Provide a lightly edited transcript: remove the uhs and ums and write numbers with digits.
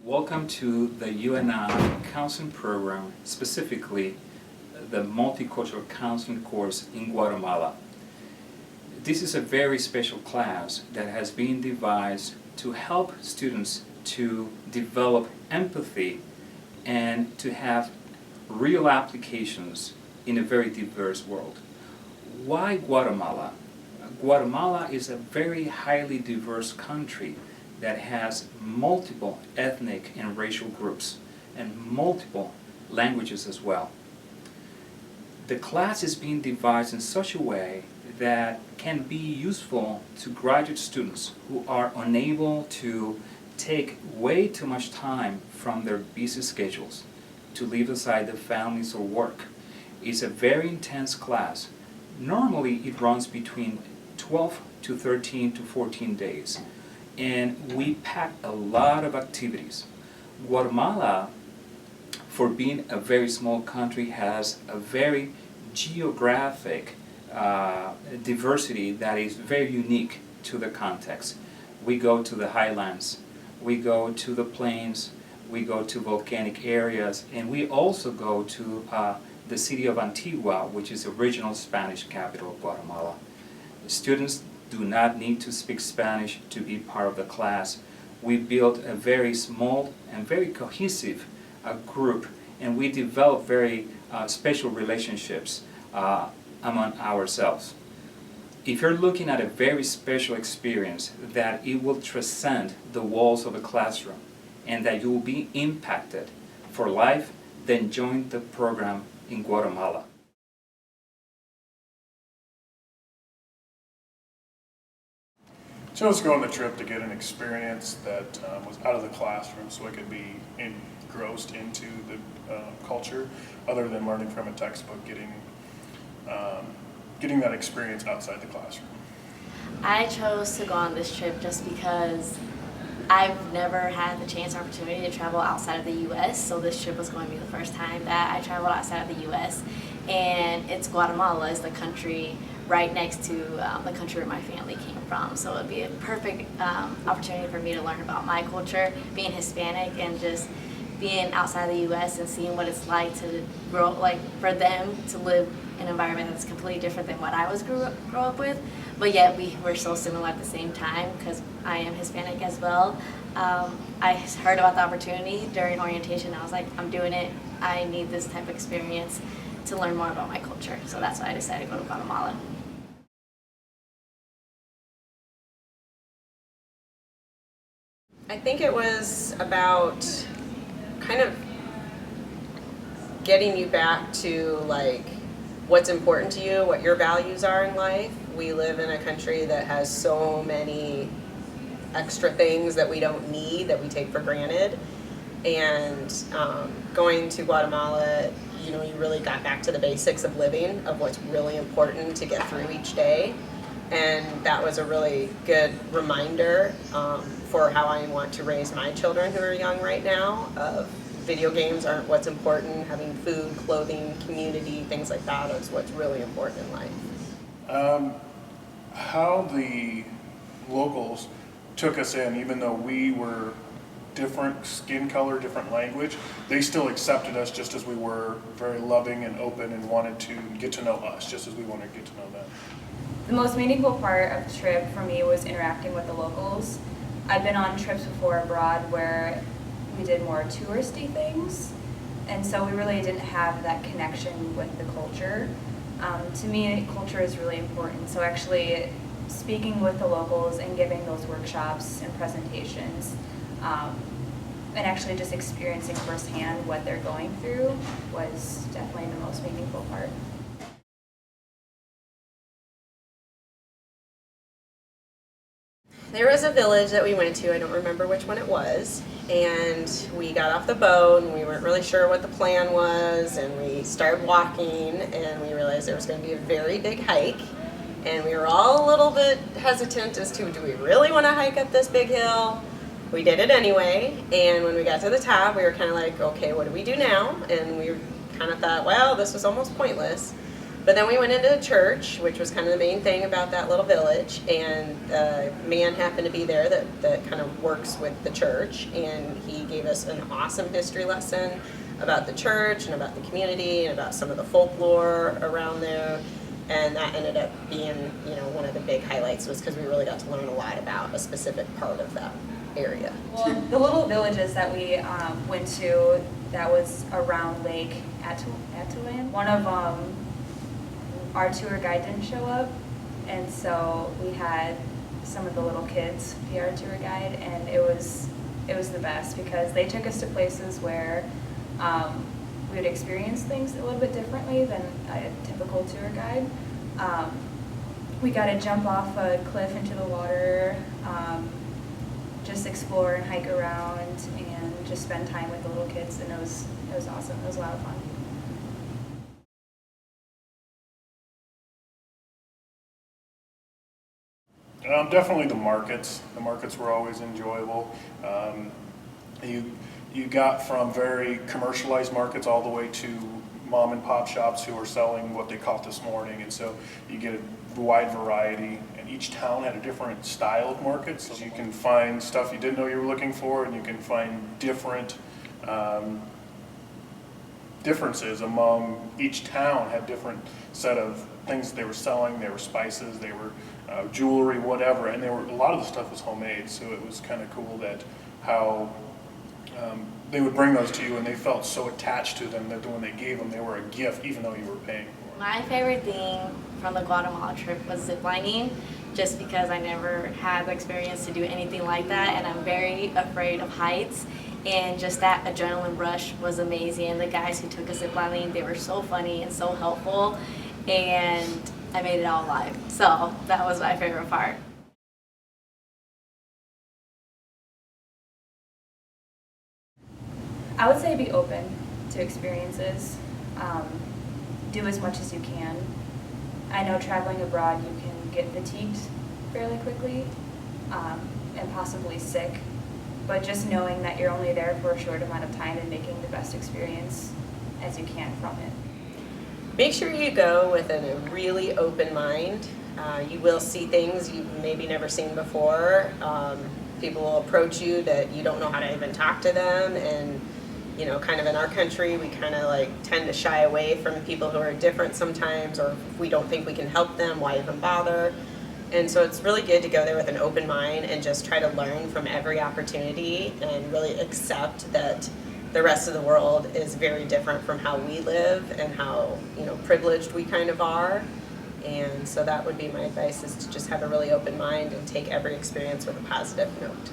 Welcome to the UNI counseling program, specifically the Multicultural Counseling course in Guatemala. This is a very special class that has been devised to help students to develop empathy and to have real applications in a very diverse world. Why Guatemala? Guatemala is a very highly diverse country that has multiple ethnic and racial groups and multiple languages as well. The class is being devised in such a way that can be useful to graduate students who are unable to take way too much time from their busy schedules to leave aside their families or work. It's a very intense class. Normally it runs between 12 to 13 to 14 days. And we pack a lot of activities. Guatemala, for being a very small country, has a very geographic diversity that is very unique to the context. We go to the highlands, we go to the plains, we go to volcanic areas, and we also go to the city of Antigua, which is the original Spanish capital of Guatemala. Students do not need to speak Spanish to be part of the class. We built a very small and very cohesive group, and we developed very special relationships among ourselves. If you're looking at a very special experience that it will transcend the walls of a classroom and that you will be impacted for life, then join the program in Guatemala. Chose to go on the trip to get an experience that was out of the classroom, so I could be engrossed into the culture, other than learning from a textbook, getting that experience outside the classroom. I chose to go on this trip just because I've never had the chance or opportunity to travel outside of the U.S., so this trip was going to be the first time that I traveled outside of the U.S., and it's Guatemala is the country right next to the country where my family came from, so it would be a perfect opportunity for me to learn about my culture, being Hispanic, and just being outside of the U.S. and seeing what it's like to grow, like for them to live in an environment that's completely different than what I was grew up with, but yet we're so similar at the same time because I am Hispanic as well. I heard about the opportunity during orientation. I was like, I'm doing it. I need this type of experience to learn more about my culture, so that's why I decided to go to Guatemala. I think it was about kind of getting you back to like what's important to you, what your values are in life. We live in a country that has so many extra things that we don't need, that we take for granted. And going to Guatemala, you really got back to the basics of living, of what's really important to get through each day. And that was a really good reminder for how I want to raise my children who are young right now, of video games aren't what's important, having food, clothing, community, things like that is what's really important in life. How the locals took us in, even though we were different skin color, different language, they still accepted us just as we were, very loving and open, and wanted to get to know us just as we wanted to get to know them. The most meaningful part of the trip for me was interacting with the locals. I've been on trips before abroad where we did more touristy things, and so we really didn't have that connection with the culture. To me, culture is really important, so actually speaking with the locals and giving those workshops and presentations, and actually just experiencing firsthand what they're going through was definitely the most meaningful part. There was a village that we went to, I don't remember which one it was, and we got off the boat and we weren't really sure what the plan was, and we started walking and we realized there was going to be a very big hike, and we were all a little bit hesitant as to, do we really want to hike up this big hill? We did it anyway, and when we got to the top we were kind of like, okay, what do we do now? And we kind of thought, well, this was almost pointless. But then we went into the church, which was kind of the main thing about that little village, and a man happened to be there that kind of works with the church, and he gave us an awesome history lesson about the church and about the community and about some of the folklore around there. And that ended up being, one of the big highlights, was because we really got to learn a lot about a specific part of that area. Well, the little villages that we went to, that was around Lake Atuan. One of our tour guide didn't show up, and so we had some of the little kids be our tour guide, and it was the best because they took us to places where we would experience things a little bit differently than a typical tour guide. We got to jump off a cliff into the water, just explore and hike around, and just spend time with the little kids, and it was awesome. It was a lot of fun. Definitely the markets. The markets were always enjoyable. You got from very commercialized markets all the way to mom and pop shops who are selling what they caught this morning, and so you get a wide variety. And each town had a different style of markets, so you can find stuff you didn't know you were looking for, and you can find different differences among each town. Had different set of things they were selling. They were spices, they were jewelry, whatever, and a lot of the stuff was homemade. So it was kind of cool that how they would bring those to you, and they felt so attached to them that when they gave them, they were a gift, even though you were paying for it. My favorite thing from the Guatemala trip was ziplining, just because I never had the experience to do anything like that, and I'm very afraid of heights. And just that adrenaline rush was amazing. And the guys who took us ziplining, they were so funny and so helpful, and I made it all alive. So that was my favorite part. I would say be open to experiences. Do as much as you can. I know traveling abroad you can get fatigued fairly quickly and possibly sick, but just knowing that you're only there for a short amount of time and making the best experience as you can from it. Make sure you go with a really open mind. You will see things you've maybe never seen before. People will approach you that you don't know how to even talk to them, and kind of in our country, we kind of tend to shy away from people who are different sometimes, or if we don't think we can help them, why even bother? And so it's really good to go there with an open mind and just try to learn from every opportunity and really accept that the rest of the world is very different from how we live and how privileged we kind of are. And so that would be my advice, is to just have a really open mind and take every experience with a positive note.